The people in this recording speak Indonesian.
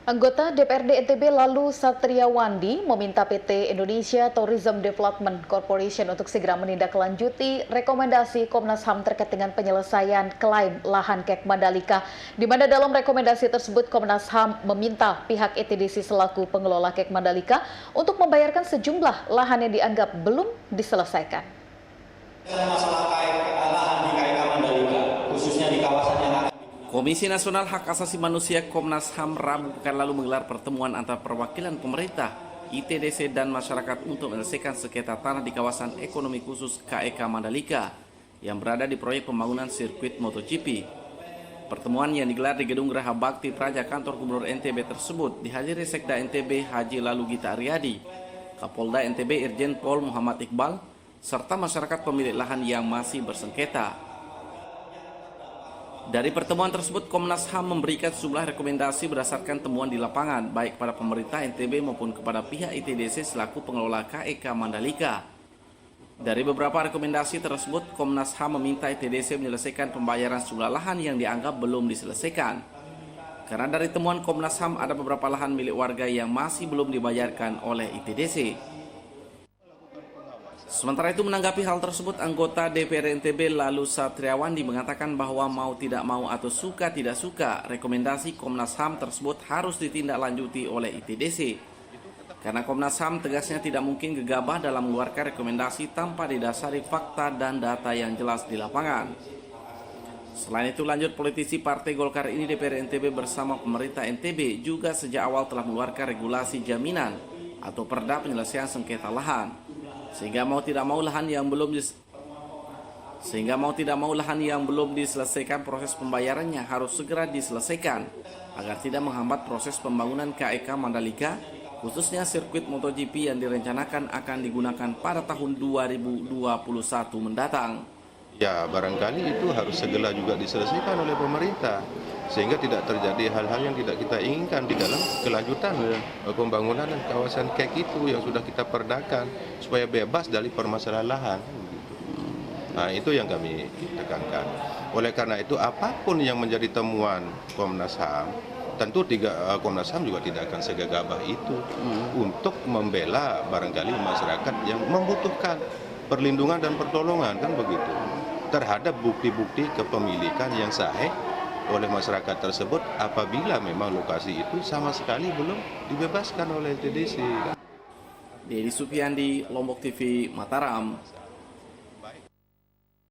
Anggota DPRD NTB Lalu Satria Wandi meminta PT Indonesia Tourism Development Corporation untuk segera menindaklanjuti rekomendasi Komnas HAM terkait dengan penyelesaian klaim lahan Kek Mandalika, di mana dalam rekomendasi tersebut Komnas HAM meminta pihak ITDC selaku pengelola Kek Mandalika untuk membayarkan sejumlah lahan yang dianggap belum diselesaikan. Masalah lahan di KK Mandalika, khususnya di kawasan yang Komisi Nasional Hak Asasi Manusia Komnas HAM Rabu pekan lalu menggelar pertemuan antar perwakilan pemerintah, ITDC dan masyarakat untuk menyelesaikan sengketa tanah di kawasan ekonomi khusus KEK Mandalika yang berada di proyek pembangunan sirkuit MotoGP. Pertemuan yang digelar di Gedung Geraha Bakti Praja Kantor Gubernur NTB tersebut dihadiri Sekda NTB Haji Lalu Gita Aryadi, Kapolda NTB Irjen Pol Muhammad Iqbal, serta masyarakat pemilik lahan yang masih bersengketa. Dari pertemuan tersebut, Komnas HAM memberikan sejumlah rekomendasi berdasarkan temuan di lapangan, baik pada pemerintah NTB maupun kepada pihak ITDC selaku pengelola KEK Mandalika. Dari beberapa rekomendasi tersebut, Komnas HAM meminta ITDC menyelesaikan pembayaran sejumlah lahan yang dianggap belum diselesaikan. Karena dari temuan Komnas HAM ada beberapa lahan milik warga yang masih belum dibayarkan oleh ITDC. Sementara itu menanggapi hal tersebut, anggota DPR NTB Lalu Satria Wandi mengatakan bahwa mau tidak mau atau suka tidak suka, rekomendasi Komnas HAM tersebut harus ditindaklanjuti oleh ITDC. Karena Komnas HAM tegasnya tidak mungkin gegabah dalam mengeluarkan rekomendasi tanpa didasari fakta dan data yang jelas di lapangan. Selain itu, lanjut politisi Partai Golkar ini DPR NTB bersama pemerintah NTB juga sejak awal telah mengeluarkan regulasi jaminan atau perda penyelesaian sengketa lahan. Sehingga mau tidak mau lahan yang belum diselesaikan proses pembayarannya harus segera diselesaikan agar tidak menghambat proses pembangunan KEK Mandalika, khususnya sirkuit MotoGP yang direncanakan akan digunakan pada tahun 2021 mendatang. Ya, barangkali itu harus segera juga diselesaikan oleh pemerintah sehingga tidak terjadi hal-hal yang tidak kita inginkan di dalam kelanjutan pembangunan kawasan KEK itu yang sudah kita perdakan supaya bebas dari permasalahan lahan. Nah, itu yang kami tekankan. Oleh karena itu, apapun yang menjadi temuan Komnas HAM, tentu Komnas HAM juga tidak akan segagabah itu untuk membela barangkali masyarakat yang membutuhkan perlindungan dan pertolongan, kan begitu, terhadap bukti-bukti kepemilikan yang sahih oleh masyarakat tersebut apabila memang lokasi itu sama sekali belum dibebaskan oleh ITDC. Dedi Supiandi, Lombok TV, Mataram.